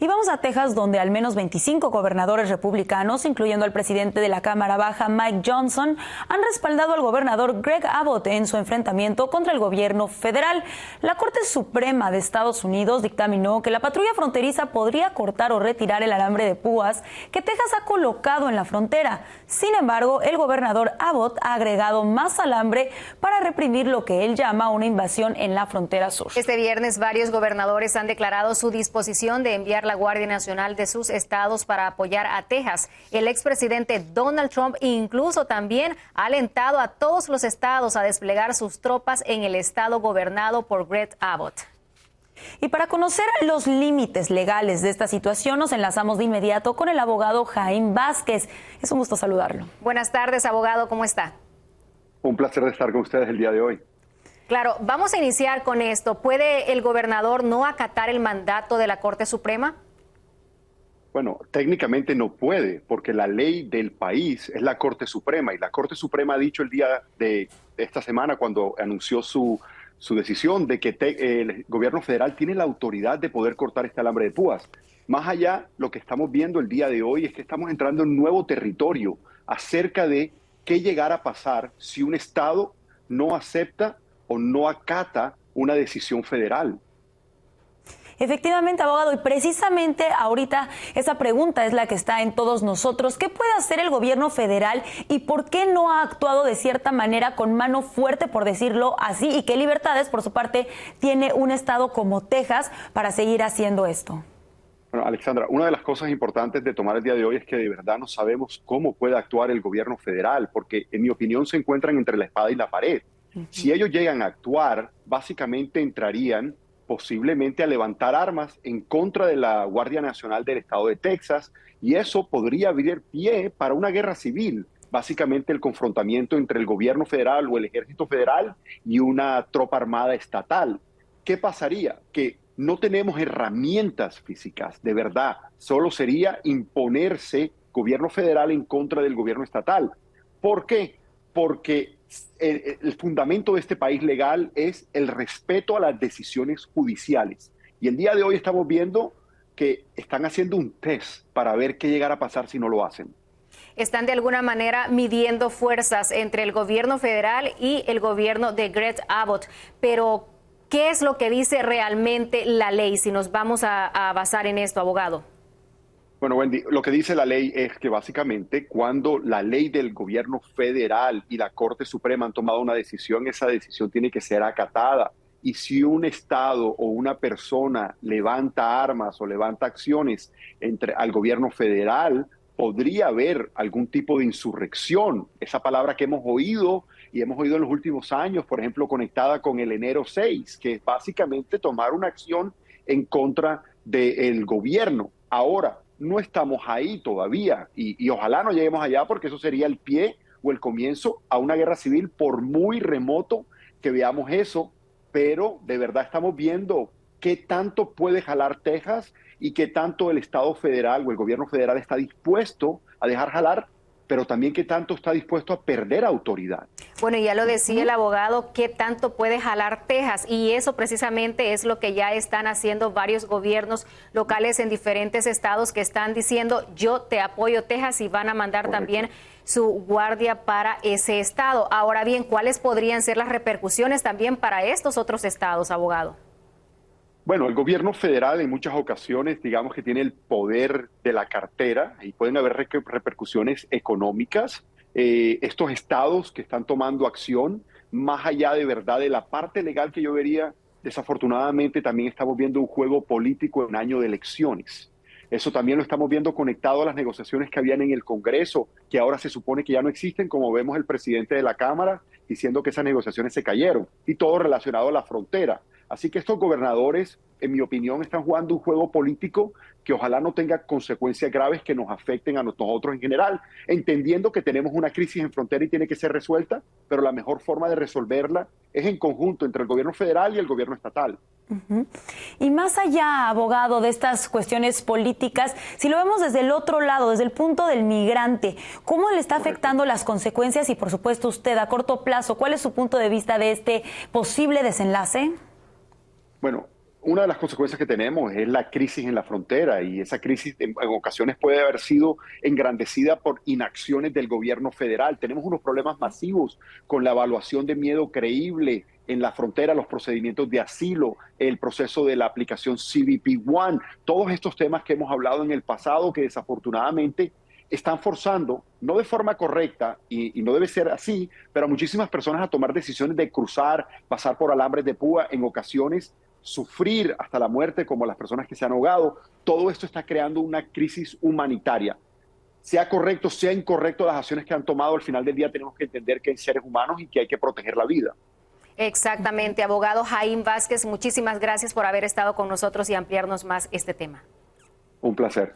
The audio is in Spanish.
Y vamos a Texas, donde al menos 25 gobernadores republicanos, incluyendo al presidente de la Cámara Baja, Mike Johnson, han respaldado al gobernador Greg Abbott en su enfrentamiento contra el gobierno federal. La Corte Suprema de Estados Unidos dictaminó que la patrulla fronteriza podría cortar o retirar el alambre de púas que Texas ha colocado en la frontera. Sin embargo, el gobernador Abbott ha agregado más alambre para reprimir lo que él llama una invasión en la frontera sur. Este viernes, varios gobernadores han declarado su disposición de enviar la Guardia Nacional de sus estados para apoyar a Texas. El expresidente Donald Trump incluso también ha alentado a todos los estados a desplegar sus tropas en el estado gobernado por Greg Abbott. Y para conocer los límites legales de esta situación, nos enlazamos de inmediato con el abogado Jaime Vázquez. Es un gusto saludarlo. Buenas tardes, abogado, ¿cómo está? Un placer de estar con ustedes el día de hoy. Claro, vamos a iniciar con esto. ¿Puede el gobernador no acatar el mandato de la Corte Suprema? Bueno, técnicamente no puede, porque la ley del país es la Corte Suprema, y la Corte Suprema ha dicho el día de esta semana, cuando anunció su decisión, de que el gobierno federal tiene la autoridad de poder cortar este alambre de púas. Más allá, lo que estamos viendo el día de hoy es que estamos entrando en un nuevo territorio acerca de qué llegará a pasar si un estado no acepta o no acata una decisión federal. Efectivamente, abogado, y precisamente ahorita esa pregunta es la que está en todos nosotros. ¿Qué puede hacer el gobierno federal y por qué no ha actuado de cierta manera con mano fuerte, por decirlo así, y qué libertades, por su parte, tiene un estado como Texas para seguir haciendo esto? Bueno, Alexandra, una de las cosas importantes de tomar el día de hoy es que de verdad no sabemos cómo puede actuar el gobierno federal, porque en mi opinión se encuentran entre la espada y la pared. Si ellos llegan a actuar, básicamente entrarían posiblemente a levantar armas en contra de la Guardia Nacional del Estado de Texas, y eso podría abrir pie para una guerra civil, básicamente el confrontamiento entre el gobierno federal o el ejército federal y una tropa armada estatal. ¿Qué pasaría? Que no tenemos herramientas físicas, de verdad. Solo sería imponerse gobierno federal en contra del gobierno estatal. ¿Por qué? Porque el fundamento de este país legal es el respeto a las decisiones judiciales. Y el día de hoy estamos viendo que están haciendo un test para ver qué llegará a pasar si no lo hacen. Están de alguna manera midiendo fuerzas entre el gobierno federal y el gobierno de Greg Abbott. Pero, ¿qué es lo que dice realmente la ley? Si nos vamos a basar en esto, abogado. Bueno, Wendy, lo que dice la ley es que básicamente cuando la ley del gobierno federal y la Corte Suprema han tomado una decisión, esa decisión tiene que ser acatada. Y si un estado o una persona levanta armas o levanta acciones al gobierno federal, podría haber algún tipo de insurrección. Esa palabra que hemos oído y hemos oído en los últimos años, por ejemplo, conectada con el enero 6, que es básicamente tomar una acción en contra del gobierno. Ahora, no estamos ahí todavía y ojalá no lleguemos allá, porque eso sería el pie o el comienzo a una guerra civil, por muy remoto que veamos eso, pero de verdad estamos viendo qué tanto puede jalar Texas y qué tanto el Estado federal o el gobierno federal está dispuesto a dejar jalar, pero también qué tanto está dispuesto a perder autoridad. Bueno, ya lo decía el abogado, qué tanto puede jalar Texas, y eso precisamente es lo que ya están haciendo varios gobiernos locales en diferentes estados, que están diciendo yo te apoyo, Texas, y van a mandar Correcto. También su guardia para ese estado. Ahora bien, ¿cuáles podrían ser las repercusiones también para estos otros estados, abogado? Bueno, el gobierno federal en muchas ocasiones, digamos que tiene el poder de la cartera y pueden haber repercusiones económicas. Estos estados que están tomando acción, más allá de verdad de la parte legal que yo vería, desafortunadamente también estamos viendo un juego político en año de elecciones. Eso también lo estamos viendo conectado a las negociaciones que habían en el Congreso, que ahora se supone que ya no existen, como vemos el presidente de la Cámara diciendo que esas negociaciones se cayeron, y todo relacionado a la frontera. Así que estos gobernadores, en mi opinión, están jugando un juego político que ojalá no tenga consecuencias graves que nos afecten a nosotros en general, entendiendo que tenemos una crisis en frontera y tiene que ser resuelta, pero la mejor forma de resolverla es en conjunto entre el gobierno federal y el gobierno estatal. Y más allá, abogado, de estas cuestiones políticas, si lo vemos desde el otro lado, desde el punto del migrante, ¿cómo le está afectando las consecuencias? Y por supuesto usted, a corto plazo, ¿cuál es su punto de vista de este posible desenlace? Bueno, una de las consecuencias que tenemos es la crisis en la frontera, y esa crisis en ocasiones puede haber sido engrandecida por inacciones del gobierno federal. Tenemos unos problemas masivos con la evaluación de miedo creíble en la frontera, los procedimientos de asilo, el proceso de la aplicación CBP-1, todos estos temas que hemos hablado en el pasado que desafortunadamente están forzando, no de forma correcta, y no debe ser así, pero a muchísimas personas a tomar decisiones de cruzar, pasar por alambres de púa, en ocasiones sufrir hasta la muerte, como las personas que se han ahogado. Todo esto está creando una crisis humanitaria. Sea correcto, sea incorrecto las acciones que han tomado, al final del día tenemos que entender que hay seres humanos y que hay que proteger la vida. Exactamente, abogado Jaime Vázquez, muchísimas gracias por haber estado con nosotros y ampliarnos más este tema. Un placer.